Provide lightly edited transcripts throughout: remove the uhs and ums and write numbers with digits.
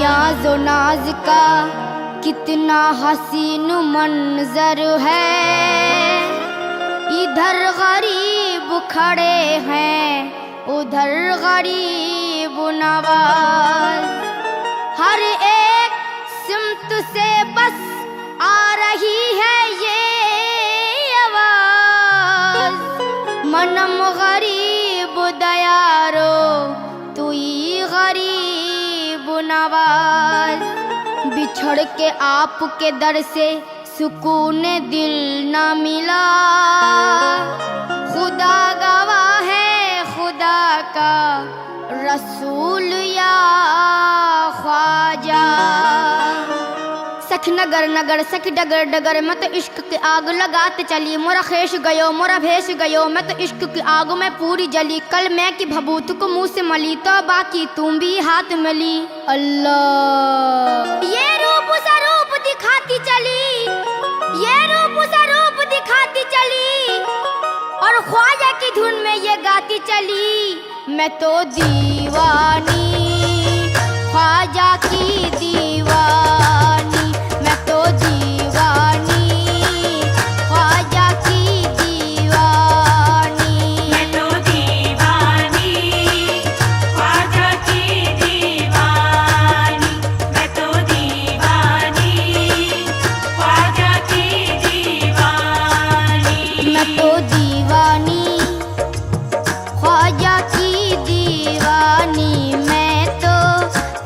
नियाज़ो नाज का कितना हसीन मंजर है। इधर गरीब खड़े हैं, उधर गरीब नवाज। हर एक सिमत से बस आ रही है ये आवाज। मनम गरीब दयारो तुई गरीब नवाज। बिछड़ के आपके दर से सुकून दिल न मिला। खुदा गवाह है खुदा का रसूल या ख्वाजा। सख नगर नगर सख डगर डगर मैं तो इश्क की आग लगाते चली। मोरा खेश गयो मोरा भेष गयो मैं तो इश्क की आग में पूरी जली। कल मैं की भभूत को मुंह से मली तो बाकी तुम भी हाथ में ली। अल्लाह ये रूप सा रूप दिखाती चली, ये रूप सा रूप दिखाती चली और ख्वाजा की धुन में ये गाती चली। मैं तो दीवानी ख्वाजा की दीवानी। मैं तो दीवानी ख्वाजा की दीवानी। मैं तो दीवानी ख्वाजा की दीवानी। मैं तो दीवानी ख्वाजा की दीवानी। मैं तो दीवानी ख्वाजा की दीवानी। मैं तो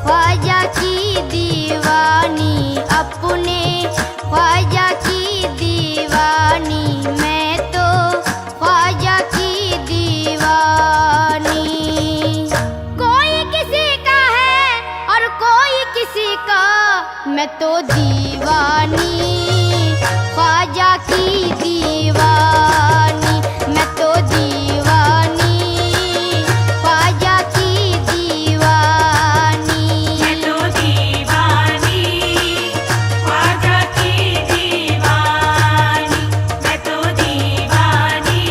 ख्वाजा की दीवानी, अपने ख्वाजा की दीवानी। मैं तो ख्वाजा की दीवानी। कोई किसी का है और कोई किसी का, मैं तो दीवानी ख्वाजा की दीवानी। मैं तो दीवानी ख्वाजा की दीवानी। मैं तो दीवानी ख्वाजा की दीवानी। मैं तो दीवानी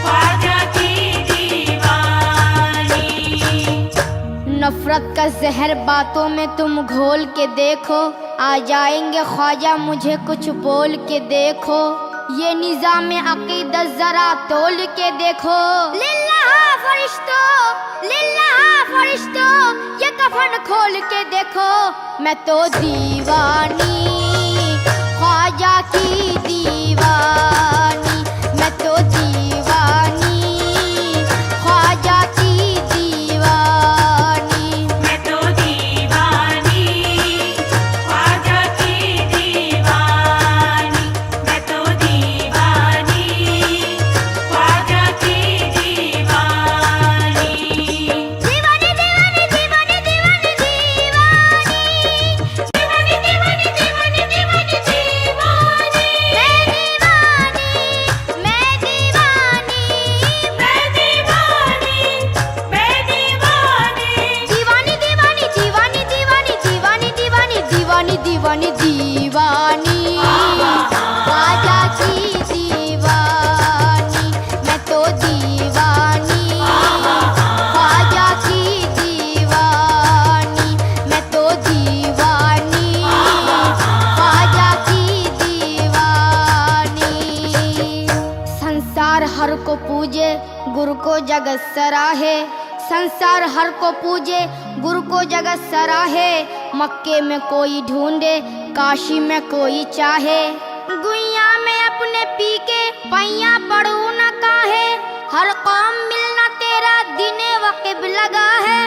ख्वाजा की दीवानी। नफरत का जहर बातों में तुम घोल के देखो। आ जाएंगे ख्वाजा मुझे कुछ बोल के देखो। ये निज़ाम अक़ीदत जरा तोल के देखो। लिल्लाह फरिश्तो ये कफन खोल के देखो। मैं तो दीवानी ख्वाजा की दीवानी। मैं तो दीवानी ख्वाजा की दीवानी। मैं तो दीवानी ख्वाजा की दीवानी। मैं तो दीवानी ख्वाजा की दीवानी। दीवानी दीवानी दीवानी दीवानी दीवानी दीवानी दीवानी दीवानी दीवानी दीवानी। मैं दीवानी मैं दीवानी मैं दीवानी। दीवानी दीवानी दीवानी दीवानी दीवानी दीवानी दीवानी दीवानी ख्वाजा की दीवानी। मैं तो दीवानी ख्वाजा की दीवानी। मैं तो दीवानी ख्वाजा की दीवानी। संसार हर को पूजे गुरु को जगत सराहे। संसार हर को पूजे गुरु को जगत सराहे। मक्के में कोई ढूंढे काशी में कोई चाहे। गुइया में अपने पी के पैया पड़ू न काहे। हर कौम मिलना तेरा दिने वक़िब लगा है।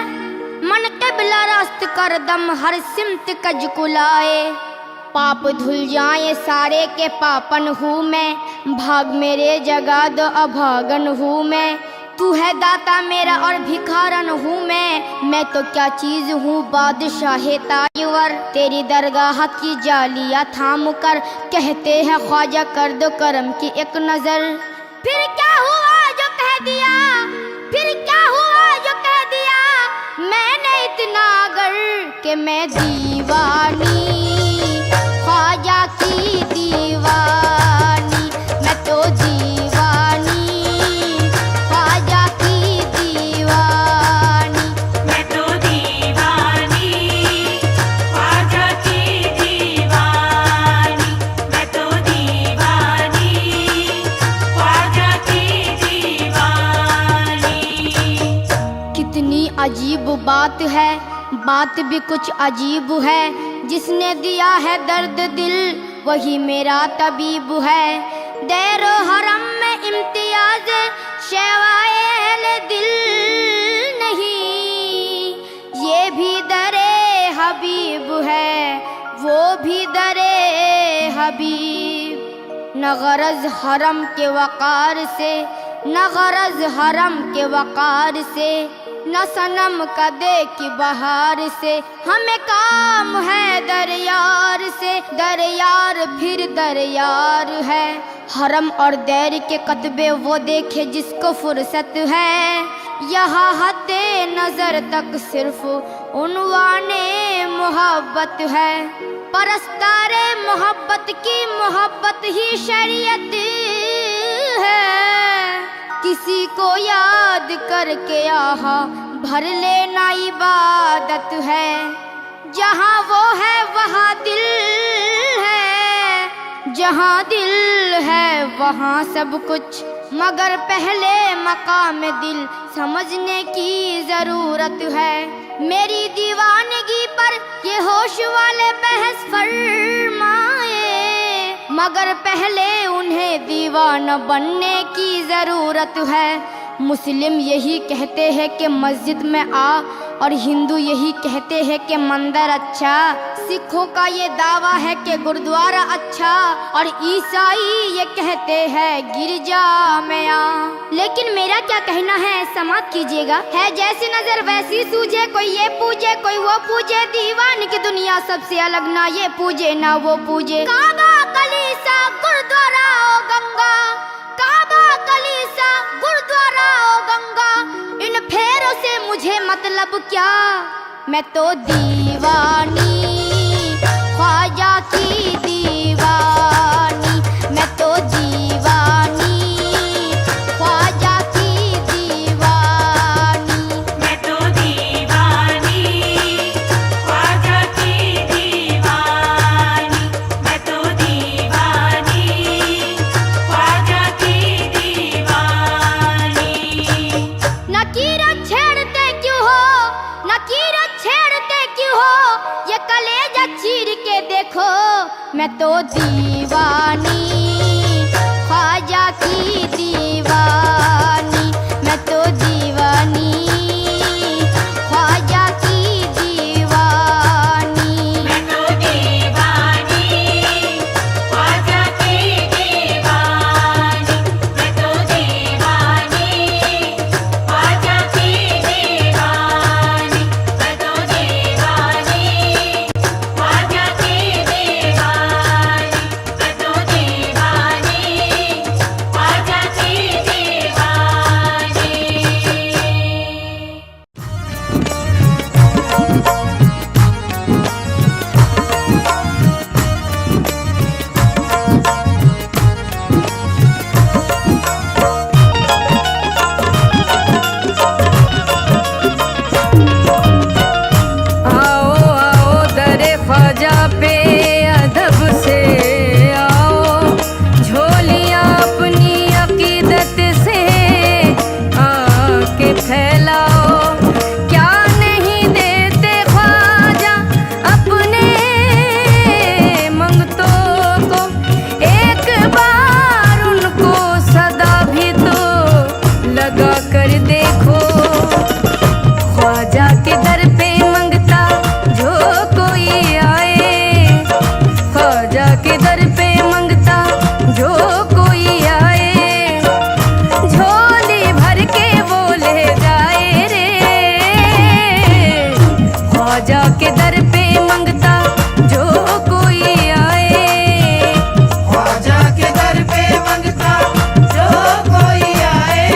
मन क़िबला रास्त कर दम हर सिमत कज कुलाए। पाप धुल जाए सारे के पापन हूँ मैं। भाग मेरे जगा दो अभागन हूँ मैं। तू है दाता मेरा और भिखारन हूँ मैं तो क्या चीज हूँ बादशाह ताजवर। तेरी दरगाह की जालिया थाम कर कहते हैं ख्वाजा कर दो करम की एक नजर। फिर क्या हुआ जो कह दिया, फिर क्या हुआ जो कह दिया मैंने इतना अगर कि मैं दीवानी ख्वाजा की दीवानी। मैं तो दीवानी ख्वाजा की दीवानी। मैं तो दीवानी कितनी अजीब बात है, बात भी कुछ अजीब है। जिसने दिया है दर्द दिल वही मेरा तबीब है। दैरो हरम में इम्तियाज शवाए दिल नहीं, ये भी दरे हबीब है, वो भी दरे हबीब। न गरज हरम के वक़ार से, न गरज हरम के वक़ार से, न सनम कदे की बहार से। हमें काम है दरयार से, दरयार फिर दरयार है। हरम और दैर के कतबे वो देखे जिसको फुर्सत है। यहाँ हद्दे नजर तक सिर्फ उन्वाने मोहब्बत है। परस्तारे मोहब्बत की मोहब्बत ही शरीयत है। किसी को याद करके आहा भर लेना इबादत है। जहाँ वो है वहाँ दिल है, जहाँ दिल है वहाँ सब कुछ। मगर पहले मकाम दिल समझने की जरूरत है। मेरी दीवानगी पर ये होश वाले बहस फरमाए, मगर पहले उन्हें दीवाना बनने की जरूरत है। मुस्लिम यही कहते हैं कि मस्जिद में आ, और हिंदू यही कहते हैं कि मंदिर अच्छा। सिखों का ये दावा है कि गुरुद्वारा अच्छा, और ईसाई ये कहते हैं गिरजा में आ। लेकिन मेरा क्या कहना है समाप्त कीजिएगा। है जैसी नजर वैसी सूझे, कोई ये पूजे कोई वो पूजे। दीवान की दुनिया सबसे अलग, ना ये पूजे ना वो पूजे। काबा कलीसा गुरुद्वारा ओ गंगा, काबा कलीसा गुरुद्वारा ओ गंगा। इन फेरों से मुझे मतलब क्या, मैं तो दीवानी ख्वाजा की दीवानी। मैं तो दीवानी ख्वाजा की दीवानी। मैं तो दीवानी ख्वाजा की दीवानी। मैं तो दीवानी ख्वाजा की दीवानी। नकीरत छेड़ते क्यों हो, नकीरत छेड़ते क्यों हो, ये कलेजा चीर के देखो। मैं तो दीवानी ख्वाजा की दीवानी। मैं तो दीवानी ख्वाजा की दीवानी। मैं तो दीवानी ख्वाजा की दीवानी। मैं तो दीवानी ख्वाजा की दीवानी। मैं तो दीवानी ख्वाजा की दीवानी। मैं तो दीवानी ख्वाजा की दीवानी। आओ आओ दरे ख्वाजा पे अदब से आओ, झोलियां अपनी अकीदत से आके फैलाओ। क्या नहीं देते ख्वाजा अपने मंगतों को, एक बार उनको सदा भी तो लगा कर देखो। ख्वाजा के दर पे मंगता जो कोई आए, ख्वाजा के दर पे मंगता जो कोई आए, झोली भर के वो ले जाए रे। ख्वाजा के दर पे मंगता जो कोई आए, ख्वाजा के दर पे मंगता जो कोई आए।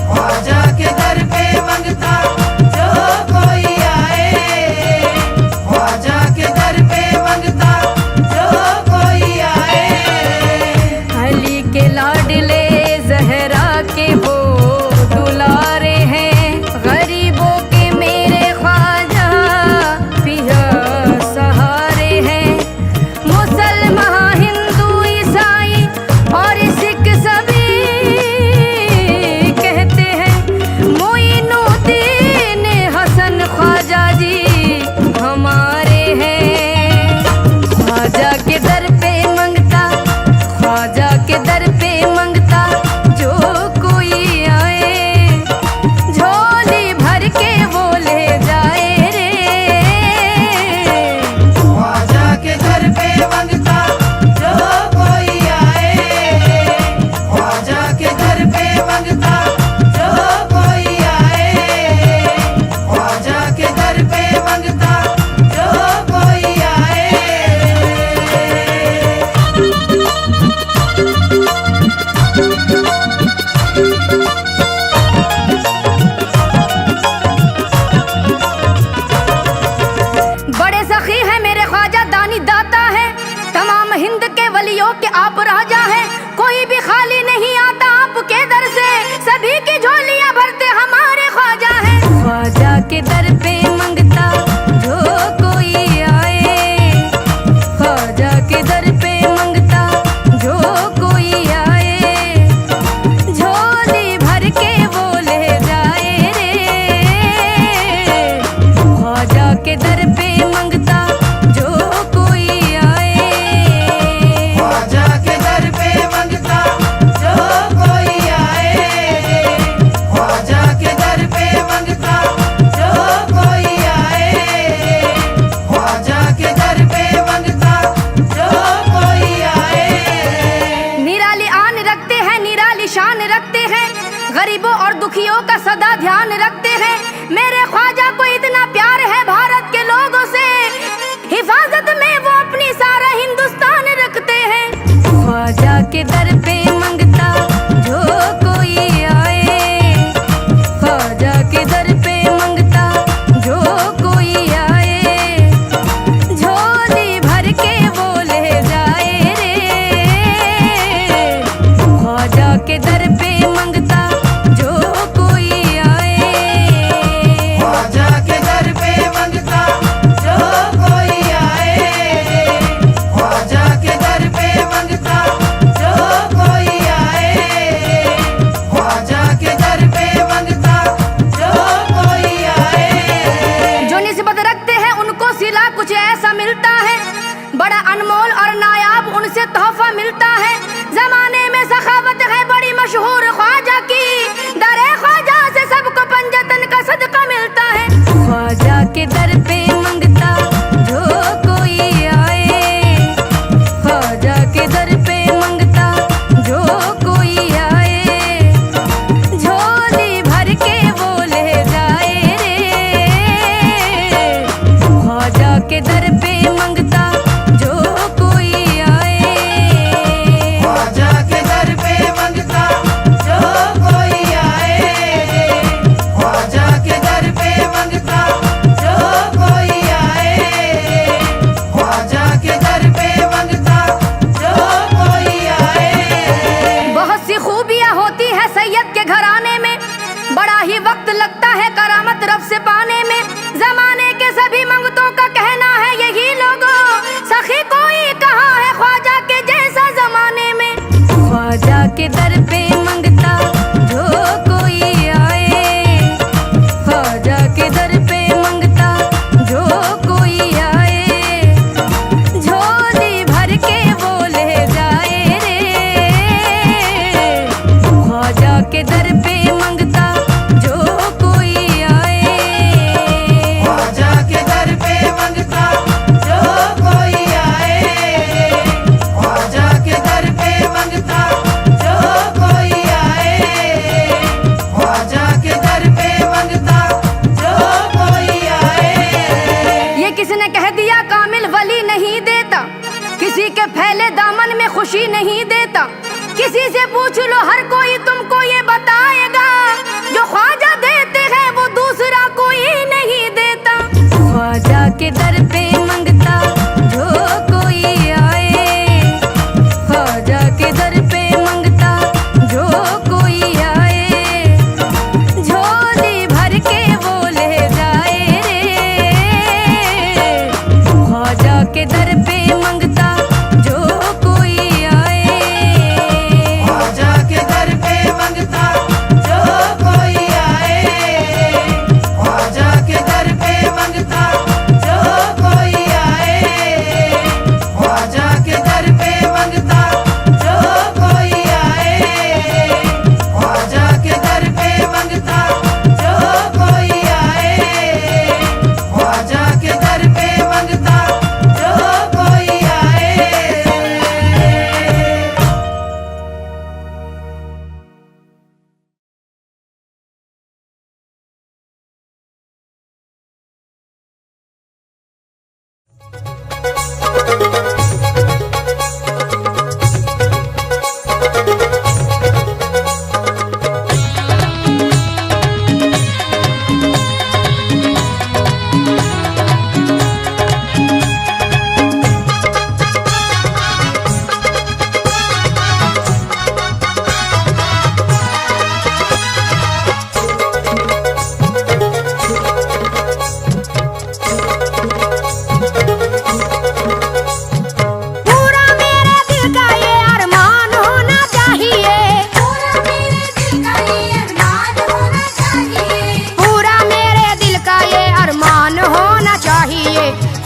ख्वाजा के दर पे मंगता जो कोई आए। ख्वाजा के दर पे मंगता जो कोई आए। अली के लाडले जहरा के वो दुलारे हैं, गरीबों के मेरे ख्वाजा ख्वाजा के दर पे मंगता जो कोई आए, ख्वाजा के दर पे मंगता जो कोई आए, झोली भर के वो ले जाए रे, ख्वाजा के दर पे मंगता जो कोई आए। ख्वाजा के दर पे मंगता जो कोई आए, ख्वाजा के दर पे मंगता जो कोई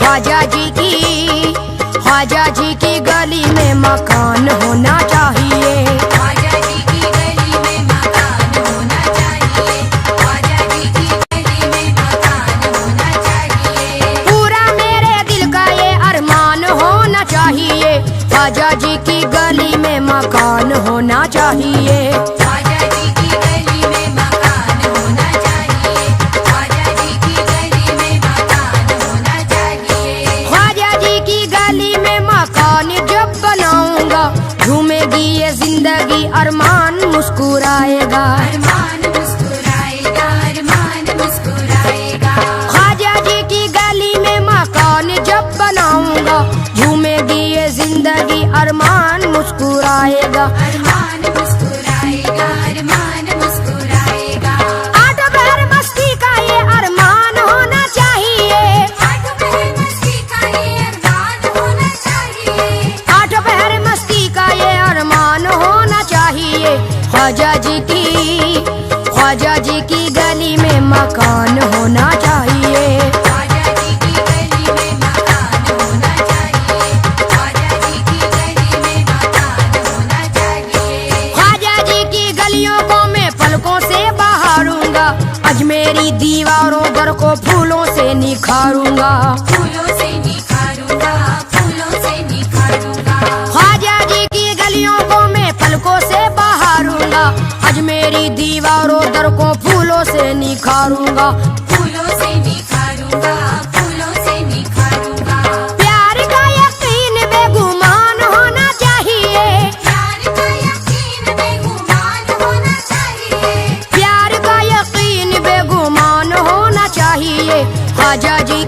ख्वाजा जी की गली में मकान होना चाहिए। ख्वाजा जी की गली में मकान होना चाहिए। ख्वाजा जी की गली में मकान होना चाहिए। पूरा मेरे दिल का ये अरमान होना चाहिए। ख्वाजा जी की गली में मकान होना चाहिए। ख्वाजा जी की गली में मकान होना चाहिए। ख्वाजा जी की गली में मकान होना चाहिए। ख्वाजा जी की गली में मकान जब बनाऊंगा, झूमेगी ये जिंदगी, अरमान मुस्कुराएगा। अरमान मुस्कुराएगा। अरमान मुस्कुराएगा। ख्वाजा जी की गली में मकान जब बनाऊंगा, झूमेगी ये जिंदगी, अरमान मुस्कुराएगा। अरमान मुस्कुराएगा। अरमान मुस्कुराएगा। आठ पहर मस्ती का ये अरमान होना चाहिए। आठ पहर मस्ती का ये अरमान होना चाहिए। आठ पहर मस्ती का ये अरमान होना चाहिए। ख्वाजा जी की गली में मकान होना चाहिए। ख्वाजा जी की गली में मकान होना चाहिए। ख्वाजा जी की गली में मकान होना चाहिए। ख्वाजा जी की गलियों को मैं पलकों से बहारूंगा, अजमेरी दीवारों दर को फूलों से निखारूंगा। फूलों से निखारूंगा। फूलों से निखारूंगा। ख्वाजा जी की गलियों को मैं पलकों से बहारूंगा, अजमेरी दीवारों दर को फूलों से निखारूंगा। फूलों से निखारूंगा। फूलों से निखारूंगा। प्यार का यकीन बेगुमान होना चाहिए। प्यार का यकीन बेगुमान होना चाहिए। प्यार का यकीन बेगुमान होना चाहिए। ख्वाजा जी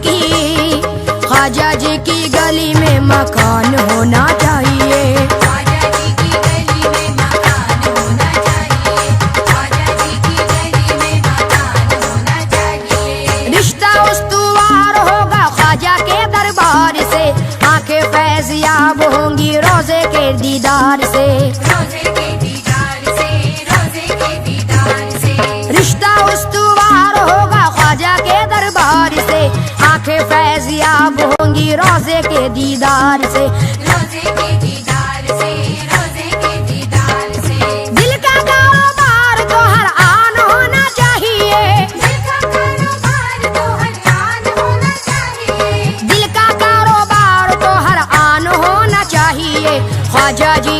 की गली में मकान होना चाहिए। ख्वाजा जी की गली में मकान होना चाहिए। ख्वाजा जी की गली में मकान होना चाहिए। रिश्ता उस्तुवार होगा ख्वाजा के दरबार से, आंखें फैज़याब होंगी रोजे के दीदार से। रोजे के दीदार से। रोजे के दीदार से। रिश्ता उस्तुवार होगा ख्वाजा के दरबार से, आंखें फैज़याब होंगी रोजे के दीदार से। रोजे के दीदार से। रोजे के दीदार से। दिल का कारोबार तो हर आन होना चाहिए। दिल का कारोबार तो हर आन होना चाहिए। दिल का कारोबार तो हर आन होना चाहिए। ख्वाजा जी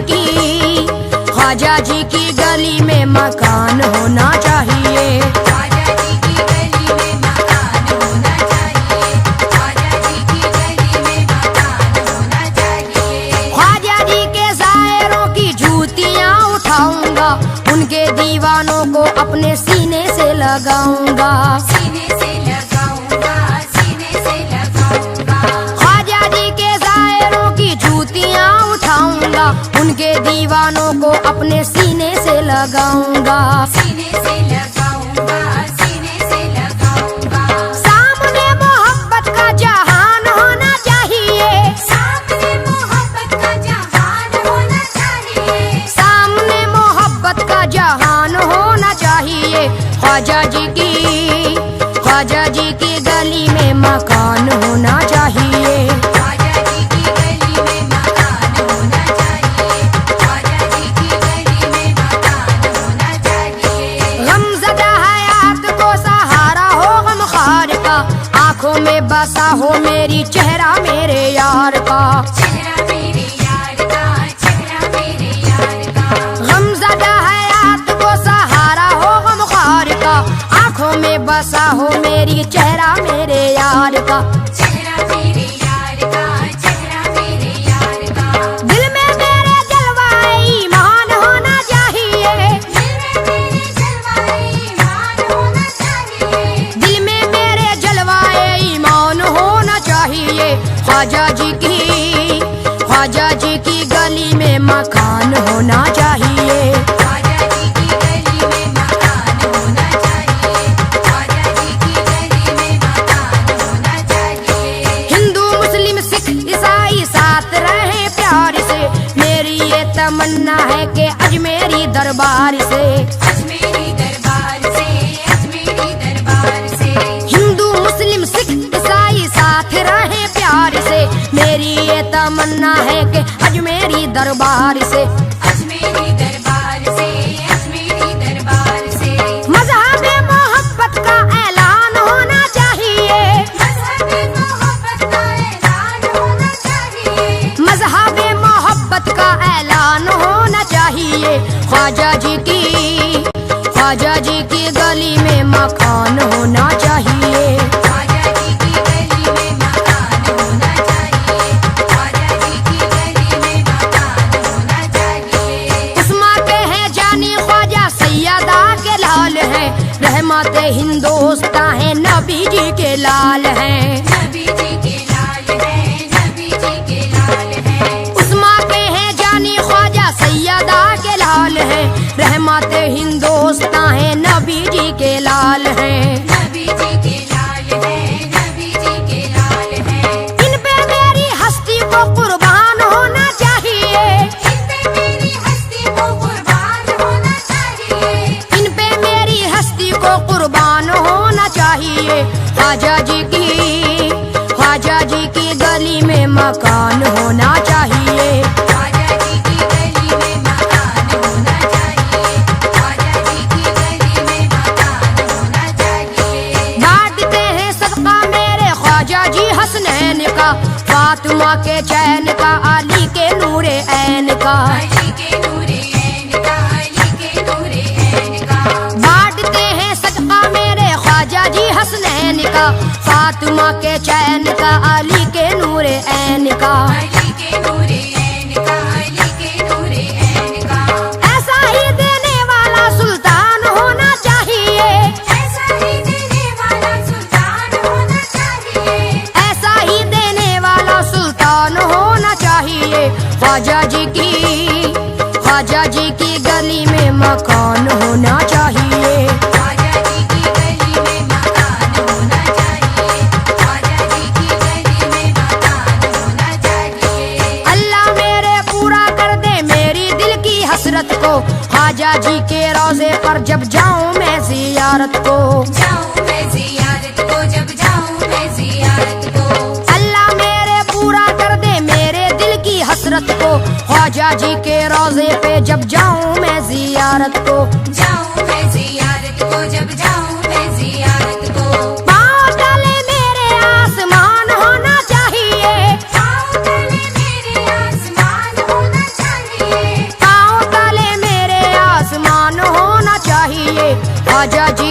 की गली में मकान होना चाहिए। ख्वाजा जी की गली में मकान होना चाहिए। ख्वाजा जी की गली में मकान होना चाहिए। ख्वाजा जी के शायरों की जूतियां उठाऊंगा, उनके दीवानों को अपने सीने से लगाऊंगा। सीने से लगाऊंगा। सीने से लगाऊंगा। ख्वाजा जी के शायरों की जूतियां उठाऊंगा, उनके दीवानों को अपने सीने से लगाऊंगा। सीने से लगाऊंगा। सीने से लगाऊंगा। सामने मोहब्बत का जहान होना चाहिए। सामने मोहब्बत का जहान होना चाहिए। सामने मोहब्बत का जहान होना चाहिए। ख्वाजा जी की गली में मकान होना चाहिए। ख्वाजा जी की गली में मकान होना चाहिए। ख्वाजा जी की गली में मकान होना चाहिए। गमज़दा हयात को सहारा हो गमख्वार का, आंखों में बसा हो मेरी चेहरा मेरे यार का। चेहरा मेरे यार का। चेहरा मेरे यार का। गमज़दा हयात को सहारा हो गमख्वार का, आंखों में बसा हो मेरी चेहरा मेरे यार का। चेहरा मेरे यार का। चेहरा मेरे यार का। दिल में मेरे जलवाए ईमान होना चाहिए। दिल में मेरे जलवाए ईमान होना चाहिए। दिल में मेरे जलवाए ईमान होना चाहिए। ख्वाजा जी की गली में मकान होना चाहिए। ख्वाजा जी की गली में मकान होना चाहिए। ख्वाजा जी की गली में मकान होना चाहिए। हिंदू मुस्लिम सिख ईसाई साथ रहे प्यार से, मेरी ये तमन्ना है कि अजमेरी दरबार से। अजमेरी दरबार से। अजमेरी दरबार से। हिंदू मुस्लिम सिख ईसाई साथ रहे प्यार तमन्ना है कि अजमेरी दरबार से, अजमेरी दरबार से, अजमेरी दरबार से मजहब मोहब्बत का ऐलान होना चाहिए, मजहब मोहब्बत का ऐलान होना चाहिए, मजहब मोहब्बत का ऐलान होना चाहिए। ख्वाजा जी की गली में मकान होना चाहिए, ख्वाजा जी की गली में मकान होना चाहिए, ख्वाजा जी की गली में मकान होना चाहिए। उस्मा के हैं जानी ख्वाजा सैयदा के लाल हैं, रहमत हिंदोस्तां है नबी जी के लाल हैं, नबी जी के लाल है, नबी जी के लाल है। उस्मा के हैं जानी ख्वाजा सैयदा के लाल हैं, रहमत हिंदोस्तां है नबी जी के लाल हैं, नबी जी के लाल है, नबी जी के लाल है। इन पे मेरी हस्ती को कुर्बान होना चाहिए, इन पे मेरी हस्ती को कुर्बान होना चाहिए, इन पे मेरी हस्ती को कुर्बान होना चाहिए। ख्वाजा जी की गली में मकान होना चाहिए, ख्वाजा जी की गली में मकान होना चाहिए, ख्वाजा जी की गली में मकान होना चाहिए। बांटते हैं सदका मेरे ख्वाजा जी हसनैन का, फातिमा के चैन का, अली के नूरे ऐन का, अली के नूरे ऐन का, अली के नूरे ऐन का। बांटते हैं सदका मेरे ख्वाजा जी हसनैन का, फातिमा के चैन का, अली के नूरे ऐन का। अली के नूरे ऐन का, अली के नूरे ऐन का। ऐसा ही देने वाला सुल्तान होना चाहिए, ऐसा ही देने वाला सुल्तान होना चाहिए, ऐसा ही देने वाला सुल्तान होना चाहिए। ख्वाजा जी की गली में मकान होना चाहिए, ख्वाजा जी की गली में मकान होना चाहिए, ख्वाजा जी की गली में मकान होना चाहिए। अल्लाह मेरे पूरा कर दे मेरी दिल की हसरत को, ख्वाजा जी के रोजे पर जब जाऊं मैं जियारत को, जाऊं मैं जियारत को, जब जाऊं मैं जियारत को। अल्लाह मेरे पूरा कर दे मेरे दिल की हसरत को, ख्वाजा जी के रोजे पे जब जाऊं मैं जियारत को, जाऊं मैं जियारत को, जब जाऊं मैं जियारत को। पाँव तले मेरे आसमान होना चाहिए, पाँव तले मेरे आसमान होना चाहिए, पाँव तले मेरे आसमान होना चाहिए। ख्वाजा जी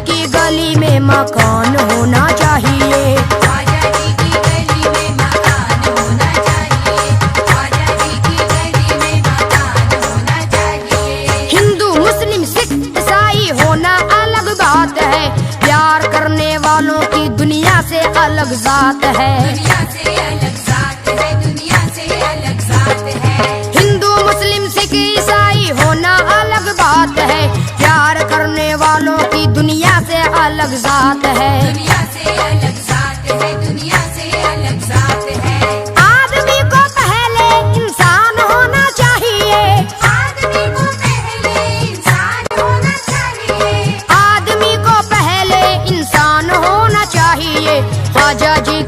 की गली में मकान होना चाहिए, ख्वाजा जी की गली में मकान होना चाहिए, ख्वाजा जी की गली में मकान होना चाहिए। हिंदू मुस्लिम सिख ईसाई होना अलग बात है, प्यार करने वालों की दुनिया से अलग जात है, दुनिया से अलग जात है, दुनिया से अलग जात है। हिंदू मुस्लिम सिख ईसाई होना अलग बात है, प्यार करने वालों की दुनिया से अलग जात है, दुनिया से अलग जात है, दुनिया से अलग जात है। आदमी को पहले इंसान होना चाहिए, आदमी को पहले इंसान होना चाहिए, आदमी को पहले इंसान होना चाहिए। ख्वाजा जी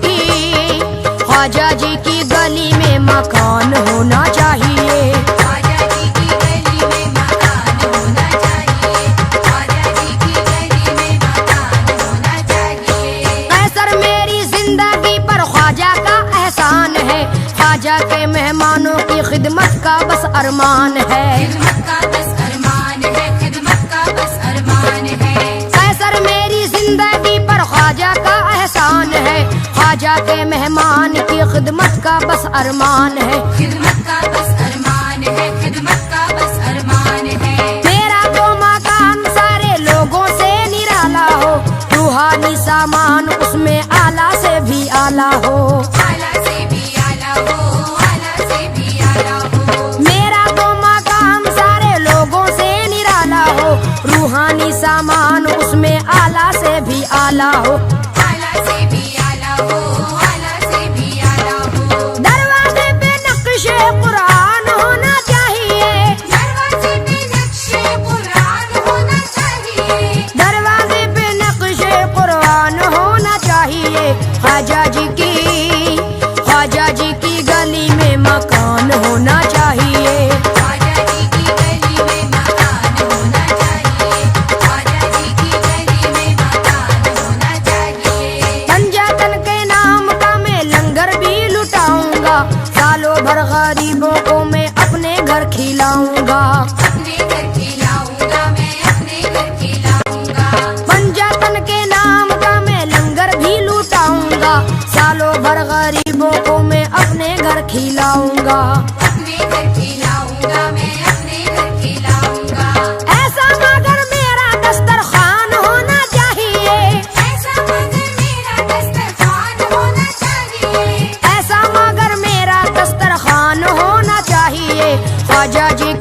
की गली में मकान होना चाहिए, ख्वाजा जी की गली में मकान होना चाहिए, ख्वाजा जी की गली में मकान होना चाहिए। कैसर मेरी जिंदगी पर ख्वाजा का एहसान है, ख्वाजा के मेहमानों की खिदमत का बस अरमान है, खिदमत का बस अरमान है, खिदमत का बस अरमान है। कैसर मेरी जिंदगी पर ख्वाजा का एहसान है, ख्वाजा के मेहमान की खिदमत का बस अरमान है, खिदमत का बस अरमान है, खिदमत का बस अरमान है। मेरा तो मकान सारे लोगों से निराला हो, रूहानी सामान उसमें आला से भी आला हो, आला से भी आला हो, आला से भी आला हो। मेरा तो मकान सारे लोगों से निराला हो, रूहानी सामान उसमें आला से भी आला हो, आला से भी आला हो, आला से भी आला हो। दरवाजे पे नक्शे कुरान होना चाहिए, दरवाजे पे नक्शे कुरान होना चाहिए, दरवाजे पे नक्शे कुरान होना चाहिए। ख्वाजा गरीबों को मैं अपने घर खिलाऊंगा। अपने घर खिलाऊंगा, मैं अपने घर खिलाऊंगा। पंजातन के नाम का मैं लंगर भी लूटाऊंगा। सालों भर गरीबों को मैं अपने घर खिलाऊंगा। अपने घर खिलाऊंगा, मैं अपने घर खिलाऊंगा। ऐसा मगर मेरा दस्तरखान होना चाहिए। ऐसा मगर मेरा दस्तरखान होना चाहिए। ऐसा मगर मेरा दस्तरखान होना चाहिए। ख्वाजा जी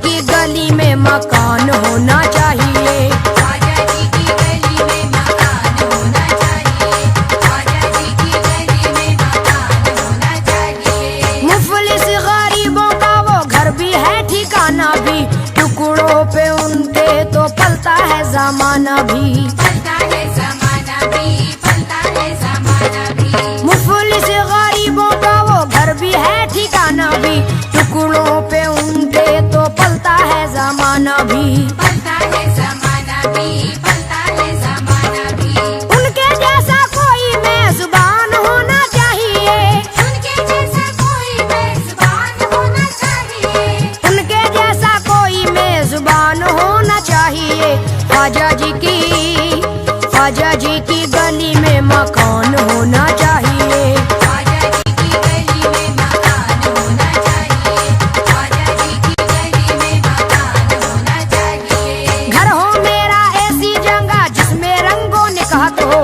की गली में मकान होना चाहिए। ख्वाजा जी की गली में मकान होना चाहिए। ख्वाजा जी की गली में मकान होना चाहिए। मुफलिस गरीबों का वो घर भी है ठिकाना भी। टुकड़ों पे उनके तो पलता है जमाना भी। पलता है ज़माना भी, पलता है ज़माना भी। मुफलिस गरीबों का वो घर भी है ठिकाना भी। टुकड़ों पे उनके तो पलता है जमाना भी। पलता है ज़माना भी, पलता है ज़माना भी। उनके जैसा कोई मेजबान होना चाहिए। उनके जैसा कोई मेज़बान होना चाहिए। उनके जैसा कोई मेजबान होना चाहिए। ख्वाजा जी की गली में मकान होना चाहिए। ख्वाजा जी की गली में मकान होना चाहिए। ख्वाजा जी की गली में मकान होना चाहिए। घर हो मेरा ऐसी जगह जिसमें रंगों निकाहत हो।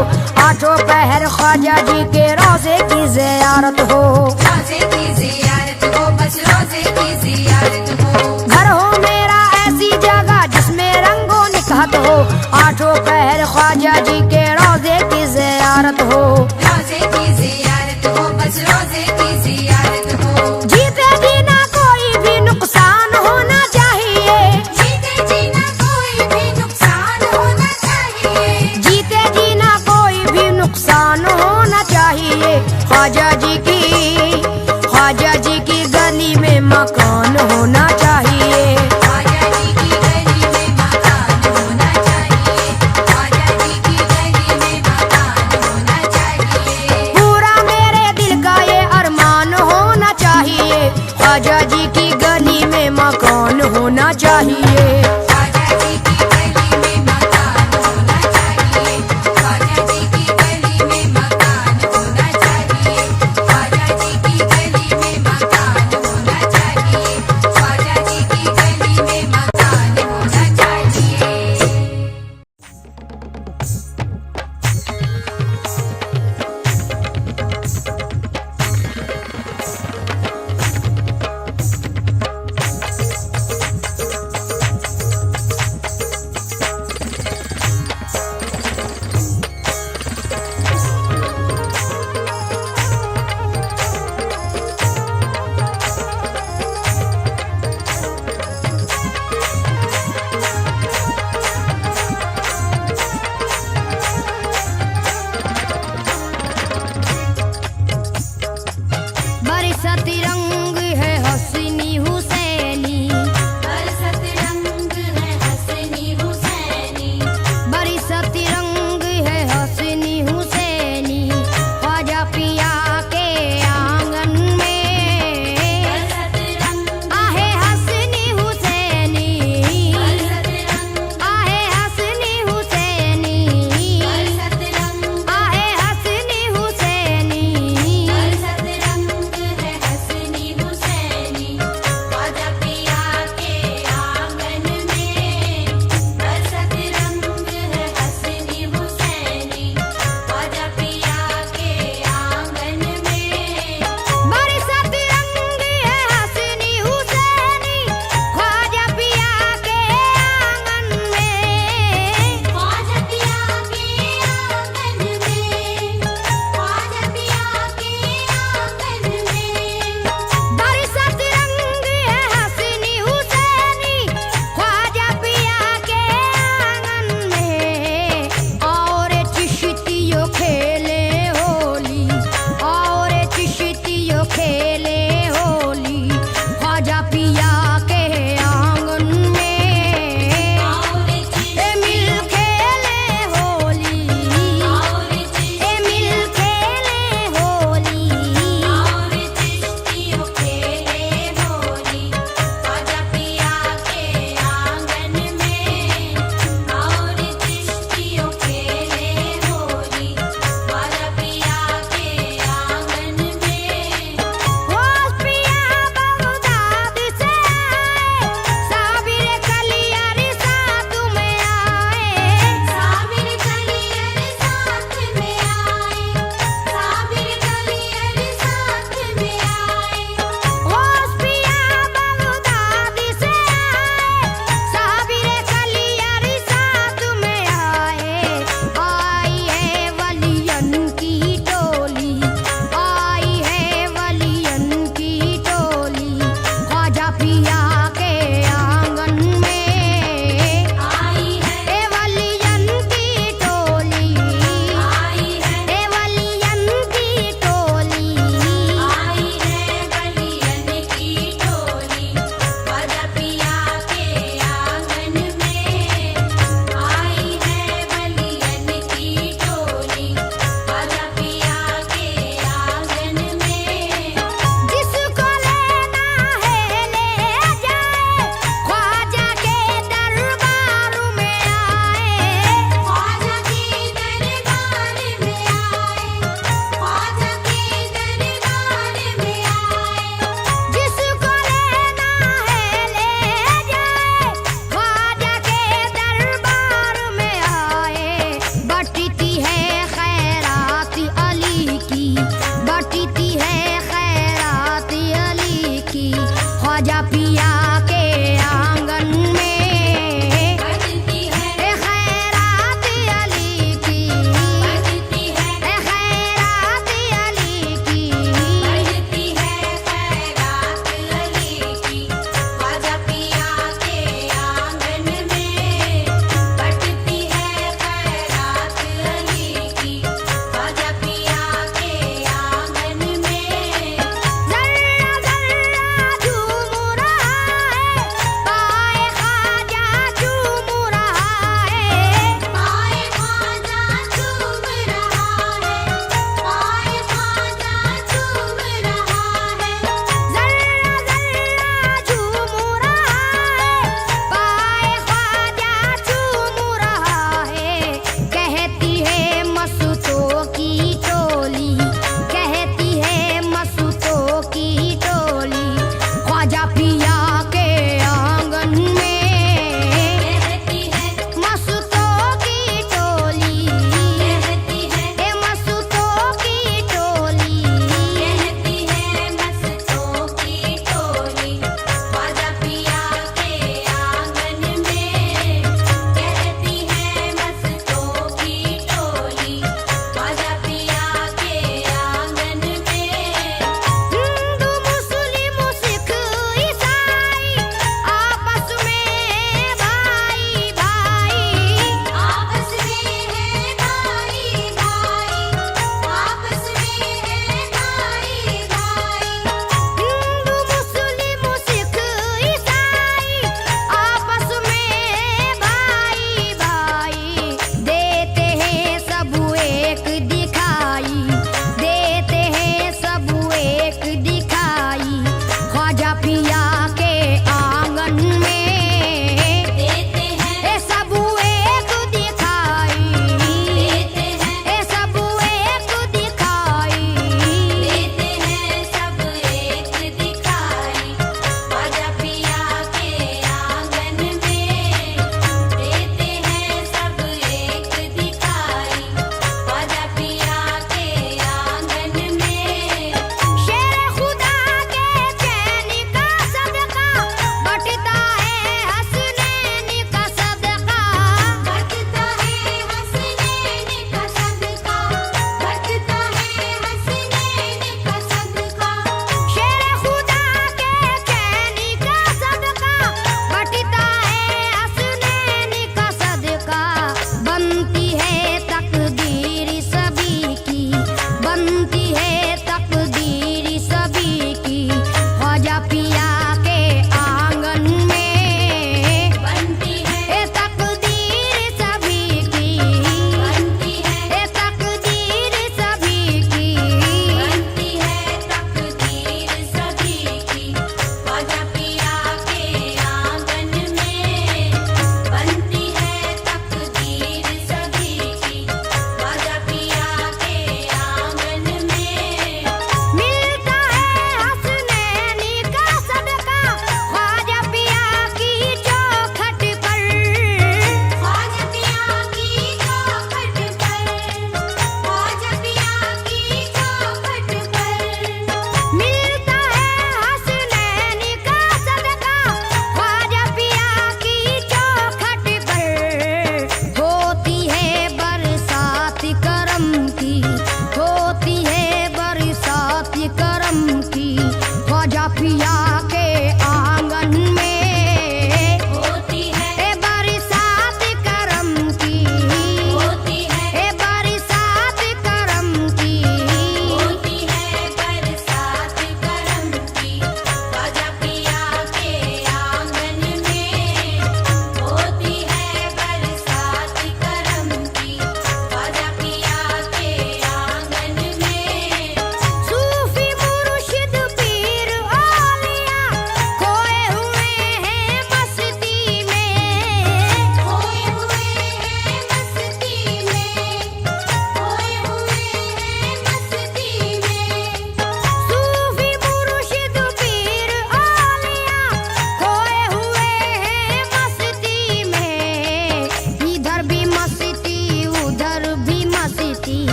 आठों पहर ख्वाजा जी के रोजे की ज़ियारत हो। रोज़े की ज़ियारत हो, बस रोज़े की ज़ियारत हो। घर हो मेरा ऐसी जगह जिसमें रंगों निकाहत हो। आठों पहर ख्वाजा जी के रोजे की ज़ियारत हो। रोज़े की ज़ियारत हो, बस रोज़े की ज़ियारत हो। जीते जीना कोई भी नुकसान होना चाहिए। जीते जीना कोई भी नुकसान होना चाहिए। जीते जीना कोई भी नुकसान होना चाहिए। ख्वाजा जी की गली में मकान होना चाहिए। ख्वाजा जी की गली में मकान होना चाहिए। ख्वाजा जी की गली में मकान होना चाहिए। पूरा मेरे दिल का ये अरमान होना चाहिए। ख्वाजा जी की गली में मकान होना चाहिए।